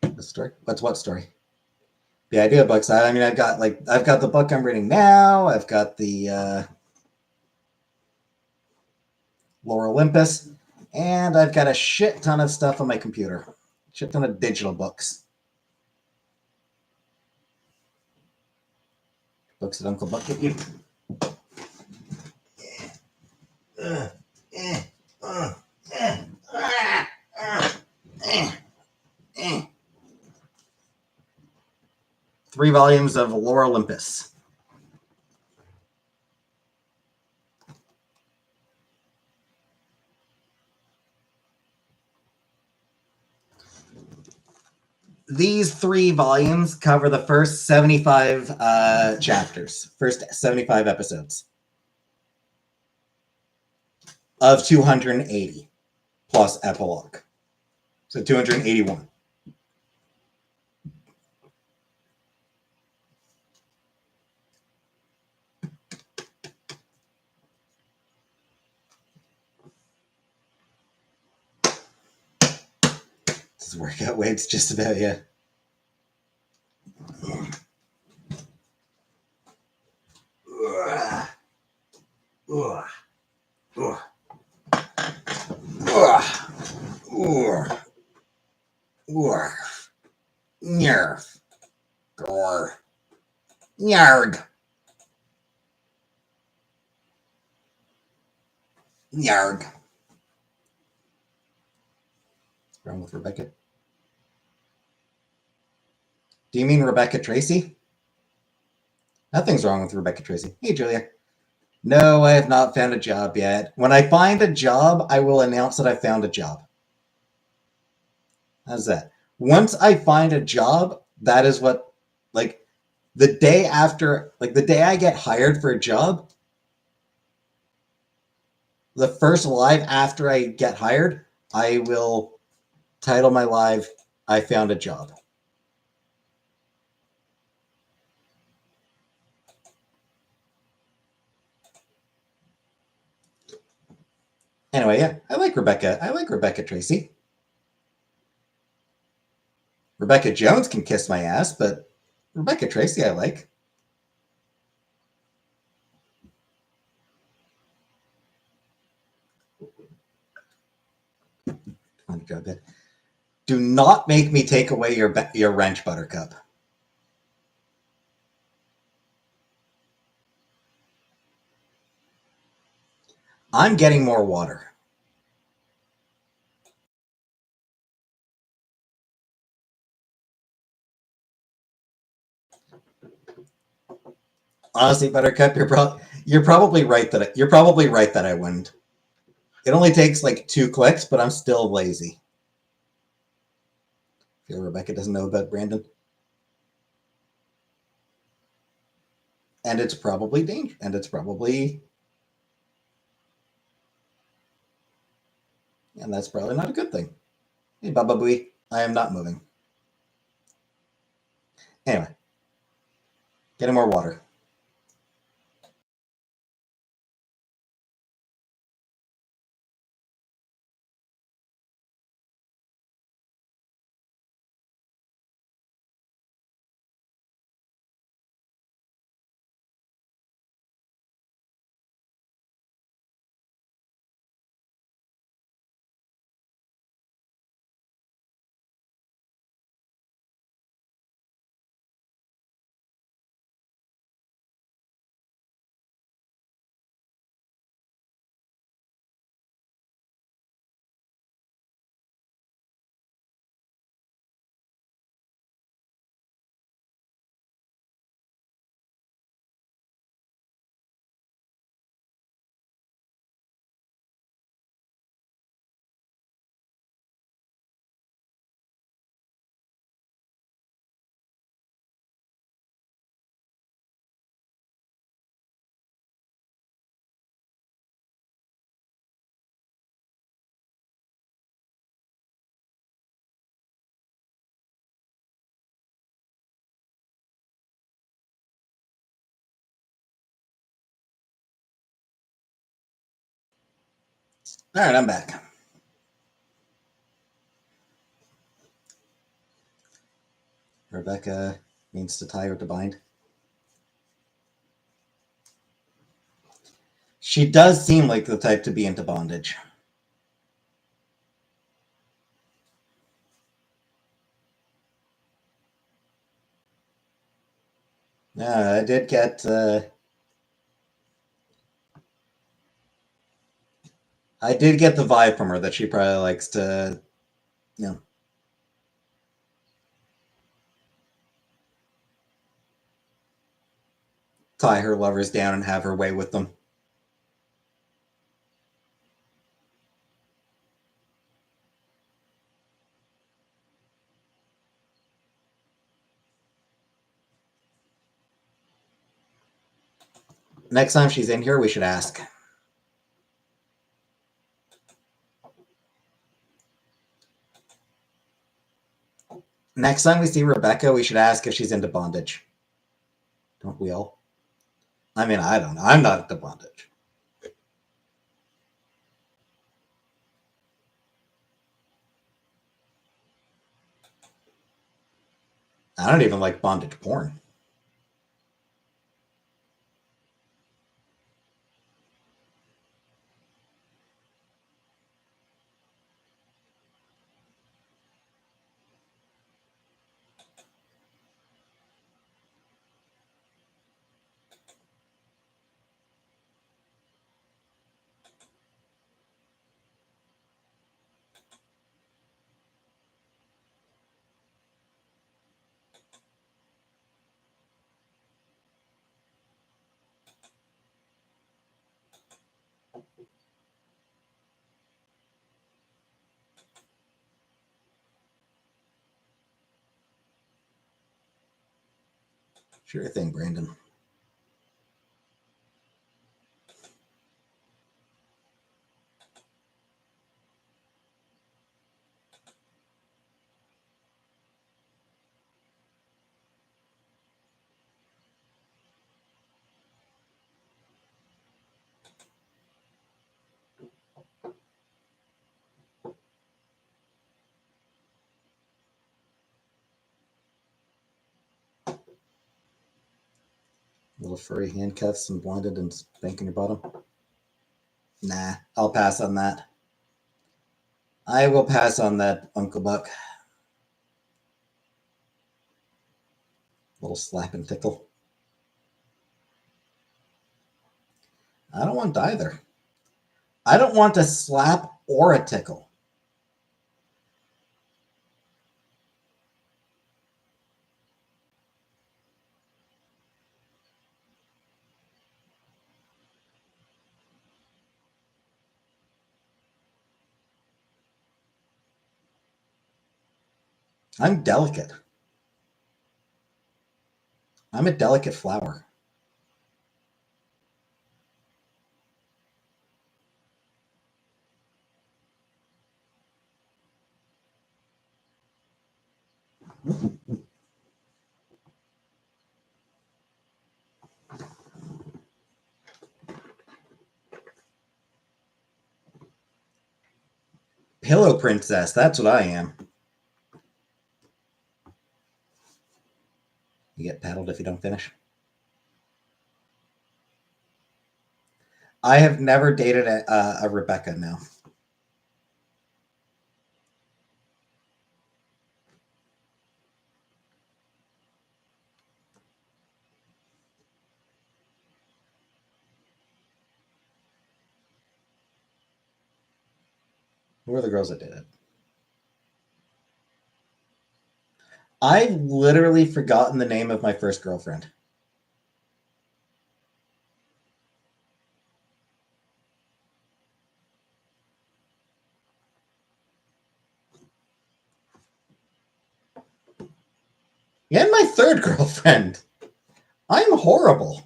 S2: The story? What's what story? The idea of books. I mean, I've got the book I'm reading now. I've got the Lore Olympus, and I've got a shit ton of stuff on my computer. Shit ton of digital books. Books that Uncle Buck gave you. 3 volumes of Lore Olympus. these 3 volumes cover the first 75 chapters, first 75 episodes of 280 plus epilogue. So 281. This workout weight's just about, yeah. Nerf. Gore. Yarg. Yarg. What's wrong with Rebecca? Do you mean Rebecca Tracy? Nothing's wrong with Rebecca Tracy. Hey, Julia. No, I have not found a job yet. When I find a job, I will announce that I found a job. How's that? Once I find a job, that is what, like, the day after, like, the day I get hired for a job, the first live after I get hired, I will title my live, I found a job. Anyway, yeah, I like Rebecca. I like Rebecca Tracy. Rebecca Jones can kiss my ass, but Rebecca Tracy I like. Do not make me take away your wrench, Buttercup. I'm getting more water. Honestly, Buttercup, you're probably right that I wouldn't. It only takes like 2 clicks, but I'm still lazy. I feel Rebecca doesn't know about Brandon. And it's probably dangerous. And it's probably... And that's probably not a good thing. Hey, Baba Booey, I am not moving. Anyway, getting more water. All right, I'm back. Rebecca means to tie or to bind. She does seem like the type to be into bondage. Yeah, I did get... I did get the vibe from her that she probably likes to, you know, tie her lovers down and have her way with them. Next time she's in here, we should ask. Next time we see Rebecca, we should ask if she's into bondage. Don't we all? I mean, I don't know. I'm not into bondage. I don't even like bondage porn. Sure thing, Brandon. Little furry handcuffs and blinded and spanking your bottom. Nah, I'll pass on that. I will pass on that, Uncle Buck. Little slap and tickle. I don't want either. I don't want a slap or a tickle. I'm delicate. I'm a delicate flower. Pillow princess, that's what I am. You get paddled if you don't finish. I have never dated a Rebecca, no. Who are the girls that did it? I've literally forgotten the name of my first girlfriend. And my third girlfriend. I'm horrible.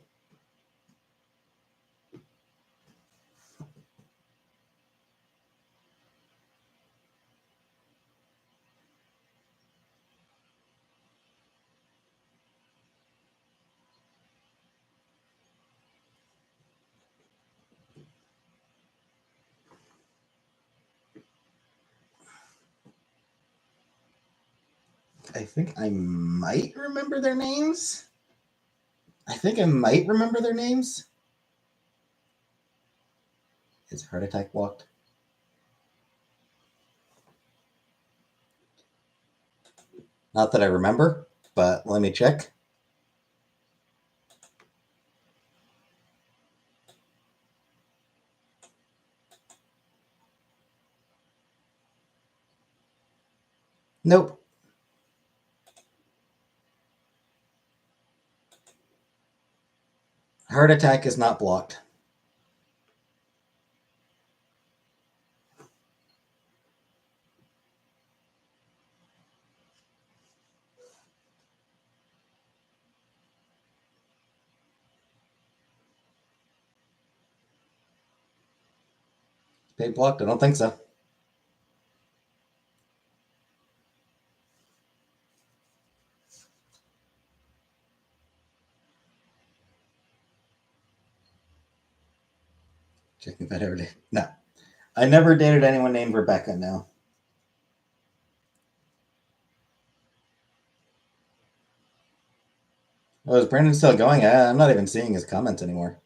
S2: I think I might remember their names. Is heart attack blocked? Not that I remember, but let me check. Nope. Heart attack is not blocked. Page blocked? I don't think so. Checking if I ever did. No. I never dated anyone named Rebecca, no. Oh, is Brandon still going? I'm not even seeing his comments anymore.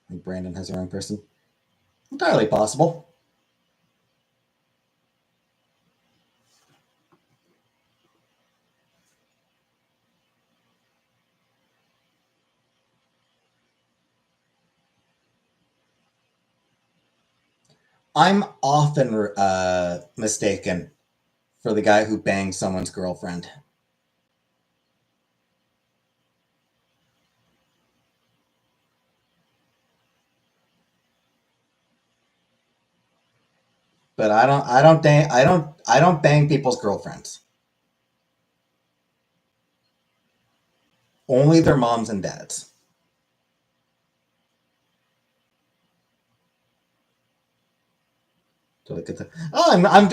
S2: I think Brandon has the wrong person. Entirely possible. I'm often mistaken for the guy who banged someone's girlfriend. But I don't bang people's girlfriends. Only their moms and dads. To look at the oh,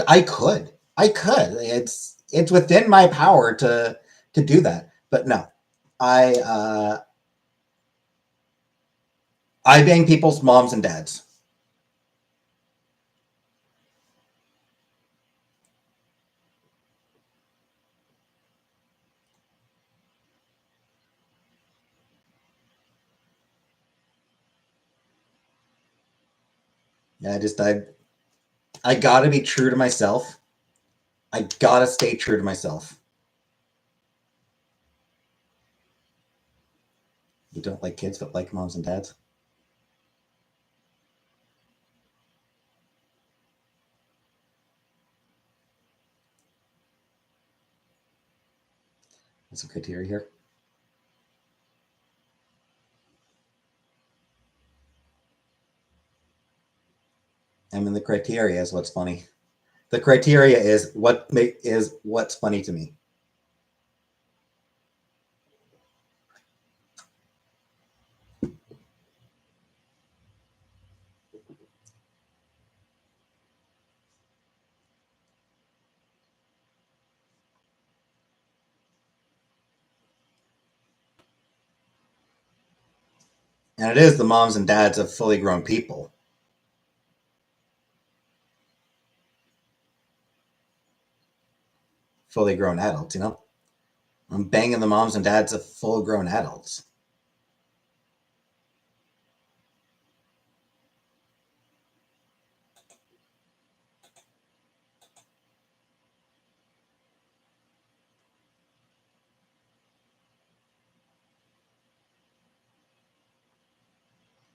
S2: I could. It's within my power to do that. But no, I I bang people's moms and dads. Yeah, I gotta be true to myself. I gotta stay true to myself. You don't like kids, but like moms and dads. That's some criteria here. I mean, the criteria is what's funny. The criteria is what's funny to me. And it is the moms and dads of fully grown people, fully grown adults, you know? I'm banging the moms and dads of full grown adults.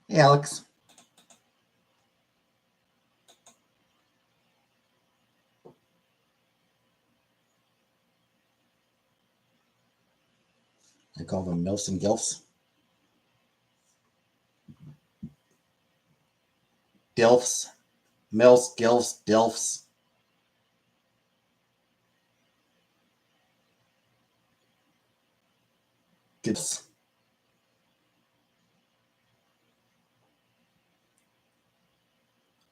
S2: Hey, Alex. I call them MILFs and GILFs. DILFs. MILFs, GILFs, DILFs. GILFs.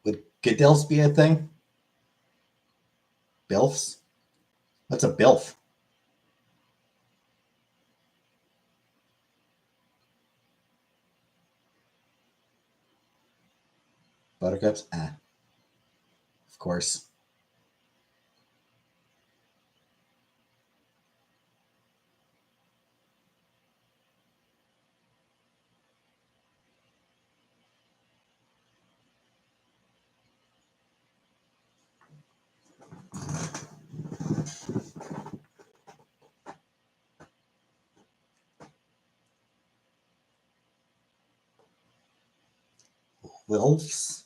S2: Would GDILFs be a thing? BILFs? What's a BILF? Buttercups? Ah, of course. WILFs?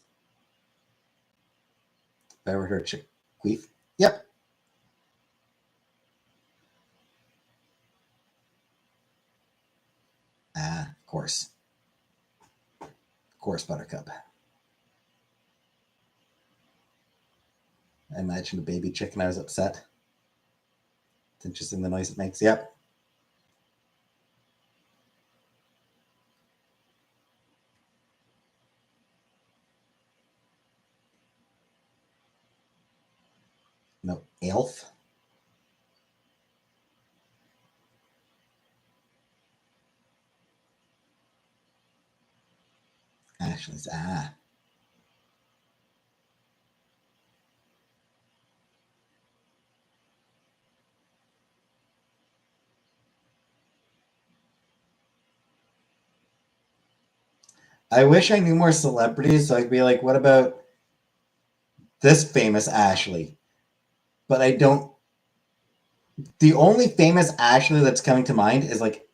S2: Have I ever heard Queef? Yep. Ah, of course. Of course, Buttercup. I imagined a baby chicken. I was upset. It's interesting the noise it makes. Yep. No, elf. Ashley's I wish I knew more celebrities so I could be like, what about this famous Ashley? But I don't. The only famous Ashley that's coming to mind is like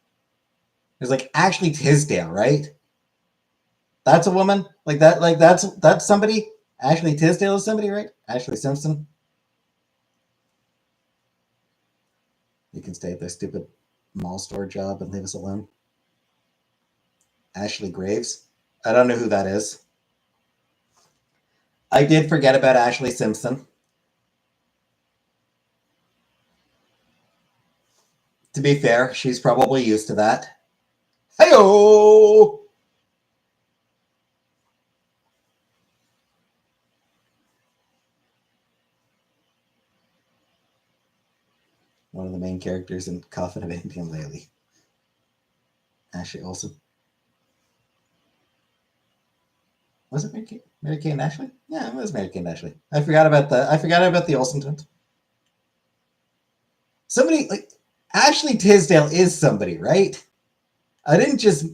S2: there's like Ashley Tisdale, right? That's a woman. Like that. Like that's somebody. Ashley Tisdale is somebody, right? Ashley Simpson. You can stay at their stupid mall store job and leave us alone. Ashley Graves. I don't know who that is. I did forget about Ashley Simpson. To be fair, she's probably used to that. Heyo! One of the main characters in Coffin of Indian Lately. Ashley Olsen. Was it Mary Kay and Ashley? Yeah, it was Mary Kay and Ashley. I forgot about the Olsen twins. Somebody like Ashley Tisdale is somebody, right? I didn't just